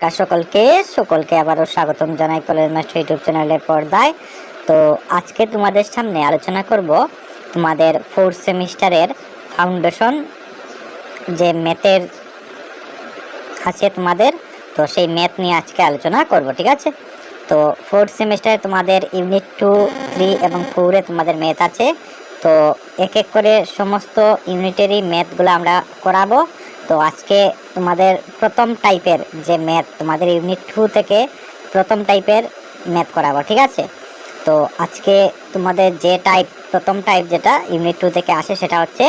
সকলকে সকলকে আবারও স্বাগতম জানাই কলেজ মাস্টার ইউটিউব চ্যানেলের পর্দায়। তো আজকে তোমাদের সামনে আলোচনা করব তোমাদের ফোর্থ সেমিস্টারের ফাউন্ডেশন যে ম্যাথের আছে তোমাদের, তো সেই ম্যাথ নিয়ে আজকে আলোচনা করব, ঠিক আছে। তো ফোর্থ সেমিস্টারে তোমাদের ইউনিট 2, 3 এবং 4-এ তোমাদের ম্যাথ আছে। তো এক এক করে সমস্ত ইউনিটেরই ম্যাথগুলো আমরা করাবো। তো আজকে তোমাদের প্রথম টাইপের যে ম্যাথ তোমাদের ইউনিট 2 থেকে প্রথম টাইপের ম্যাথ করাবো, ঠিক আছে। তো আজকে তোমাদের যে প্রথম টাইপ যেটা ইউনিট 2 থেকে আসে সেটা হচ্ছে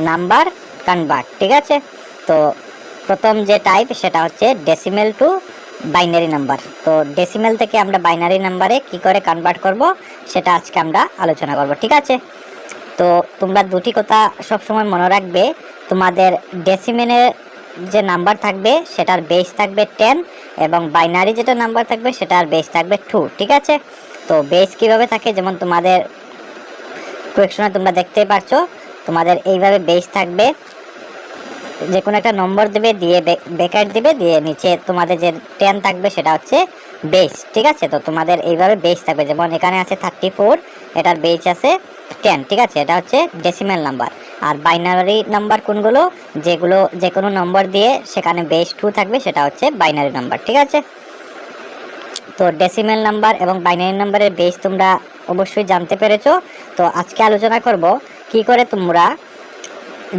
নাম্বার কনভার্ট, ঠিক আছে। তো প্রথম যে টাইপ সেটা হচ্ছে ডেসিমেল টু বাইনারি নাম্বার। তো ডেসিমেল থেকে আমরা বাইনারি নাম্বারে কি করে কনভার্ট করব সেটা আজকে আমরা আলোচনা করব, ঠিক আছে। তো তোমরা দুটি কথা সবসময় মনে রাখবে, তোমাদের ডেসিমেলের যে নাম্বার থাকবে সেটার বেস থাকবে 10 এবং বাইনারি যেটা নাম্বার থাকবে সেটার বেস থাকবে 2, ঠিক আছে। তো বেস কিভাবে থাকে, যেমন তোমাদের কোয়েকশনে তোমরা দেখতে পারছো, তোমাদের এইভাবে বেস থাকবে, যে কোনো একটা নম্বর দেবে, দিয়ে ব্র্যাকেট দিবে, দিয়ে নিচে তোমাদের যে 10 থাকবে সেটা হচ্ছে বেস, ঠিক আছে। তো তোমাদের এইভাবে বেস থাকবে, যেমন এখানে আছে 34, এটার বেস আছে 10, ঠিক আছে। এটা হচ্ছে ডেসিমেল নাম্বার। আর বাইনারি নাম্বার কোনগুলো, যেগুলো যে কোনো নম্বর দিয়ে সেখানে বেস 2 থাকবে সেটা হচ্ছে বাইনারি নাম্বার, ঠিক আছে। তো ডেসিমেল নাম্বার এবং বাইনারি নাম্বারের বেস তোমরা অবশ্যই জানতে পেরেছো। তো আজকে আলোচনা করব কি করে তোমরা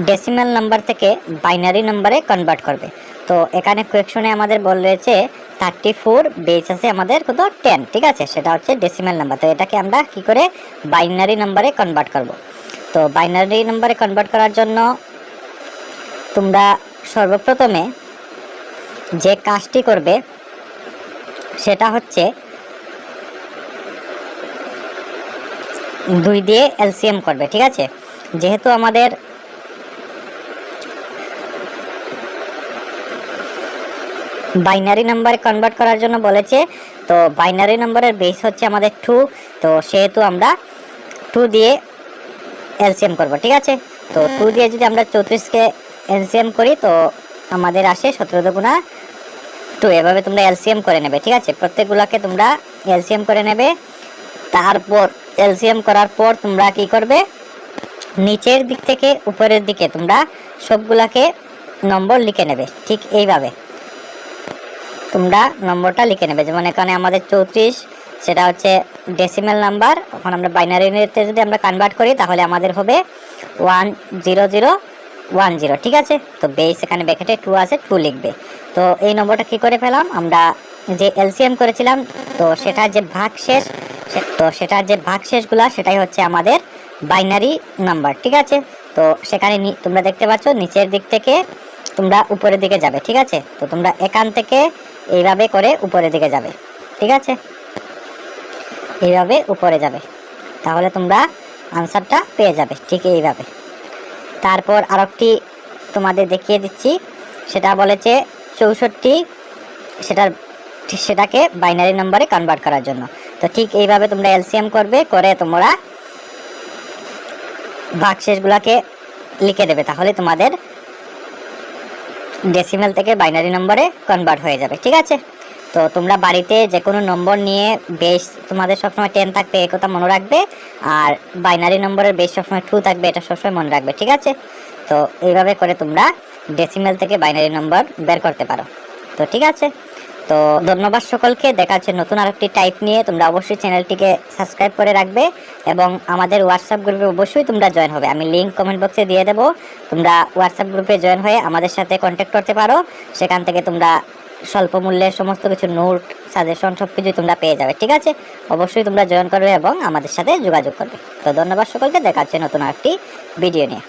ডেসিমেল নাম্বার থেকে বাইনারি নাম্বারে কনভার্ট করবে। তো এখানে কোয়েকশনে আমাদের বলেছে 34, বেস আছে আমাদের কত 10, ঠিক আছে। সেটা হচ্ছে ডেসিমেল নাম্বার। তো এটাকে আমরা কি করে বাইনারি নাম্বারে কনভার্ট করব। তো বাইনারি নাম্বারে কনভার্ট করার জন্য তোমরা সর্বপ্রথমে যে কাজটি করবে সেটা হচ্ছে 2 দিয়ে এলসিএম করবে, ঠিক আছে। যেহেতু আমাদের বাইনারি নাম্বারে কনভার্ট করার জন্য বলেছে, তো বাইনারি নাম্বারের বেস হচ্ছে আমাদের 2, তো সেহেতু আমরা 2 দিয়ে এলসিএম করব, ঠিক আছে। তো 2 দিয়ে যদি আমরা 34কে এলসিএম করি তো আমাদের আসে 17 গুণা 2, এভাবে তোমরা এলসিএম করে নেবে, ঠিক আছে। প্রত্যেকগুলোকে তোমরা এলসিএম করে নেবে। তারপর এলসিএম করার পর তোমরা কি করবে, নিচের দিক থেকে উপরের দিকে তোমরা সবগুলাকে নম্বর লিখে নেবে, ঠিক এইভাবে তোমরা নম্বরটা লিখে নেবে। যেমন এখানে আমাদের 34, সেটা হচ্ছে ডেসিমেল নাম্বার। এখন আমরা বাইনারিতে যদি আমরা কনভার্ট করি তাহলে আমাদের হবে 10010, ঠিক আছে। তো বেস এখানে ব্র্যাকেটে 2 আছে, 2 লিখবে। তো এই নম্বরটা কি করে পেলাম, আমরা যে এলসিএম করেছিলাম তো সেটার যে ভাগশেষগুলা সেটাই হচ্ছে আমাদের বাইনারি নাম্বার, ঠিক আছে। তো সেখানে তোমরা দেখতে পাচ্ছ নিচের দিক থেকে তোমরা উপরের দিকে যাবে, ঠিক আছে। তো তোমরা এখান থেকে এইভাবে করে উপরের দিকে যাবে, ঠিক আছে। এইভাবে উপরে যাবে, তাহলে তোমরা আনসারটা পেয়ে যাবে, ঠিক এইভাবে। তারপর আরেকটি তোমাদের দেখিয়ে দিচ্ছি, সেটা বলেছে 64, সেটাকে বাইনারি নাম্বারে কনভার্ট করার জন্য। তো ঠিক এইভাবে তোমরা এলসিএম করবে, করে তোমরা ভাগশেষগুলোকে লিখে দেবে, তাহলে তোমাদের ডেসিমেল থেকে বাইনারি নম্বরে কনভার্ট হয়ে যাবে, ঠিক আছে। তো তোমরা বাড়িতে যে কোনো নম্বর নিয়ে বেস তোমাদের সবসময় 10 থাকবে, এই কথা মনে রাখবে। আর বাইনারি নম্বরের বেস সবসময় 2 থাকবে, এটা সবসময় মনে রাখবে, ঠিক আছে। তো এইভাবে করে তোমরা ডেসিমেল থেকে বাইনারি নম্বর বের করতে পারো। তো ঠিক আছে, তো ধন্যবাদ সকলকে। দেখা হচ্ছে নতুন আরেকটি টাইপ নিয়ে। তোমরা অবশ্যই চ্যানেলটিকে সাবস্ক্রাইব করে রাখবে এবং আমাদের হোয়াটসঅ্যাপ গ্রুপে অবশ্যই তোমরা জয়েন হবে। আমি লিঙ্ক কমেন্ট বক্সে দিয়ে দেবো, তোমরা হোয়াটসঅ্যাপ গ্রুপে জয়েন হয়ে আমাদের সাথে কন্ট্যাক্ট করতে পারো। সেখান থেকে তোমরা স্বল্প মূল্যে সমস্ত কিছু নোট, সাজেশন সব কিছুই তোমরা পেয়ে যাবে, ঠিক আছে। অবশ্যই তোমরা জয়েন করবে এবং আমাদের সাথে যোগাযোগ করবে। তো ধন্যবাদ সকলকে, দেখা হচ্ছে নতুন আরেকটি ভিডিও নিয়ে।